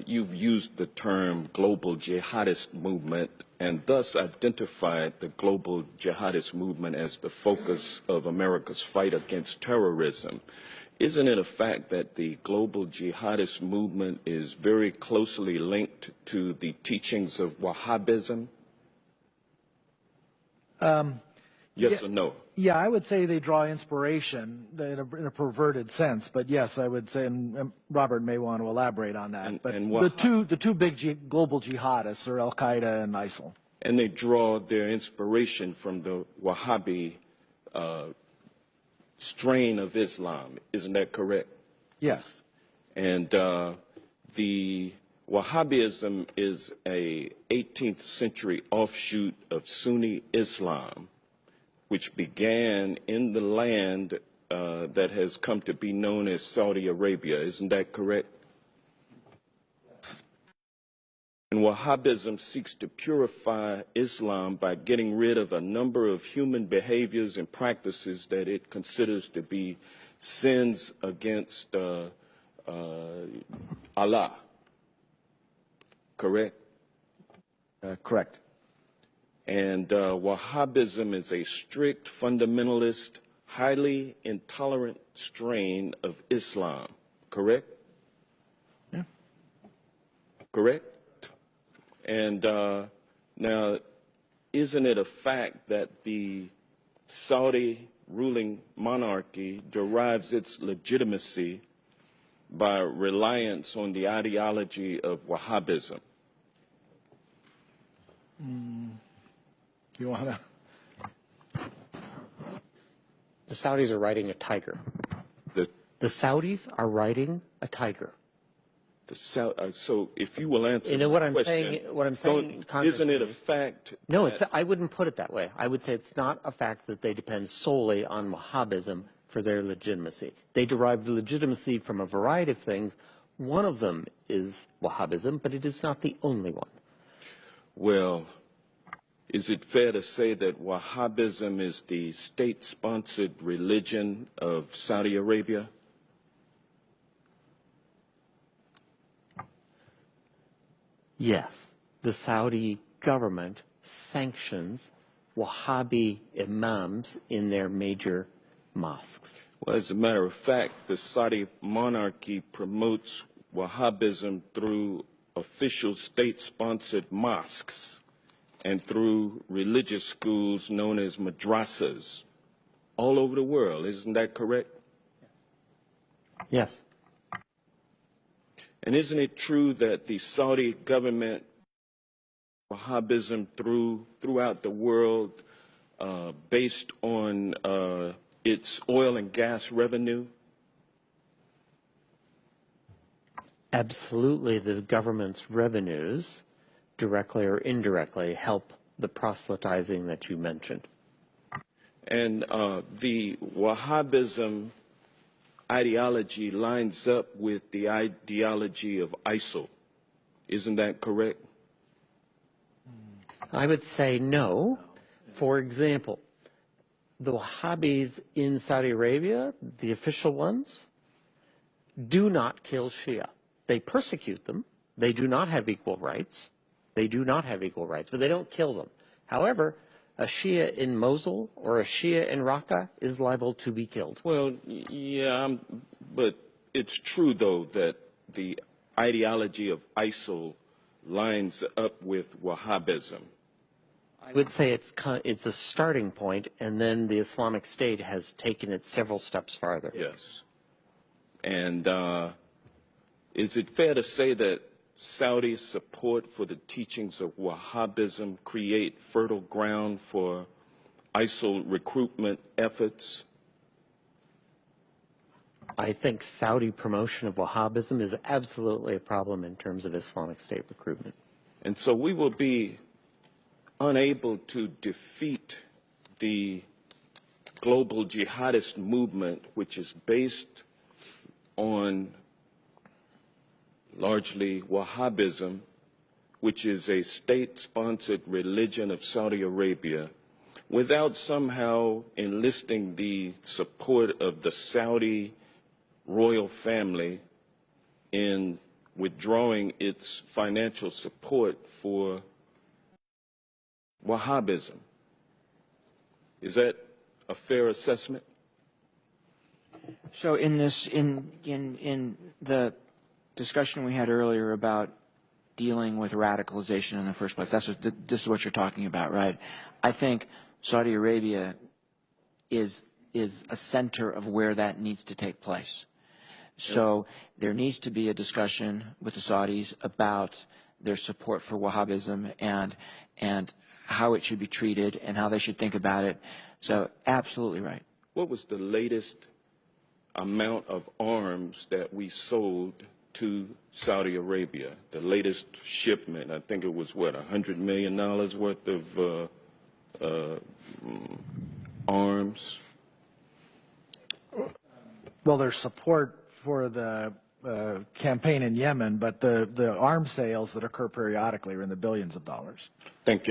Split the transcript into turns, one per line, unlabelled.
You've used the term global jihadist movement and thus identified the global jihadist movement as the focus of America's fight against terrorism. Isn't it a fact that the global jihadist movement is very closely linked to the teachings of Wahhabism? Yes or no?
Yeah, I would say they draw inspiration in a perverted sense, but yes, I would say, and Robert may want to elaborate on that. But the two big global jihadists are Al Qaeda and ISIL.
And they draw their inspiration from the Wahhabi strain of Islam, isn't that correct?
Yes.
And the Wahhabism is a 18th century offshoot of Sunni Islam, which began in the land that has come to be known as Saudi Arabia. Isn't that correct?
Yes.
And Wahhabism seeks to purify Islam by getting rid of a number of human behaviors and practices that it considers to be sins against Allah. Correct?
Correct.
And Wahhabism is a strict, fundamentalist, highly intolerant strain of Islam. Correct?
Yeah.
Correct? And now, isn't it a fact that the Saudi ruling monarchy derives its legitimacy by reliance on the ideology of Wahhabism?
You want to?
The Saudis are riding a tiger. The Saudis are riding a tiger.
So if you will answer
what
the
I'm
question,
saying,
isn't it a fact?
No, I wouldn't put it that way. I would say it's not a fact that they depend solely on Wahhabism for their legitimacy. They derive legitimacy from a variety of things. One of them is Wahhabism, but it is not the only one.
Well, is it fair to say that Wahhabism is the state-sponsored religion of Saudi Arabia?
Yes, the Saudi government sanctions Wahhabi imams in their major mosques.
Well, as a matter of fact, the Saudi monarchy promotes Wahhabism through official state-sponsored mosques and through religious schools known as madrasas all over the world. Isn't that correct?
Yes.
And isn't it true that the Saudi government, Wahhabism throughout the world, based on its oil and gas revenue?
Absolutely, the government's revenues, directly or indirectly, help the proselytizing that you mentioned.
And the Wahhabism ideology lines up with the ideology of ISIL. Isn't that correct?
I would say no. For example, the Wahhabis in Saudi Arabia, the official ones, do not kill Shia. They persecute them. They do not have equal rights. They do not have equal rights, but they don't kill them. However, a Shia in Mosul or a Shia in Raqqa is liable to be killed.
Well, yeah, but it's true, though, that the ideology of ISIL lines up with Wahhabism.
I would say it's a starting point, and then the Islamic State has taken it several steps farther.
Yes. And is it fair to say that Saudi support for the teachings of Wahhabism create fertile ground for ISIL recruitment efforts?
I think Saudi promotion of Wahhabism is absolutely a problem in terms of Islamic State recruitment.
And so we will be unable to defeat the global jihadist movement, which is based on largely Wahhabism, which is a state-sponsored religion of Saudi Arabia, without somehow enlisting the support of the Saudi royal family in withdrawing its financial support for Wahhabism. Is that a fair assessment?
So in the discussion we had earlier about dealing with radicalization in the first place, this is what you're talking about, right? I think Saudi Arabia is a center of where that needs to take place. So there needs to be a discussion with the Saudis about their support for Wahhabism and how it should be treated and how they should think about it. So absolutely right.
What was the latest amount of arms that we sold to Saudi Arabia? The latest shipment, I think it was, what, $100 million worth of arms?
Well, there's support for the campaign in Yemen, but the arms sales that occur periodically are in the billions of dollars.
Thank you.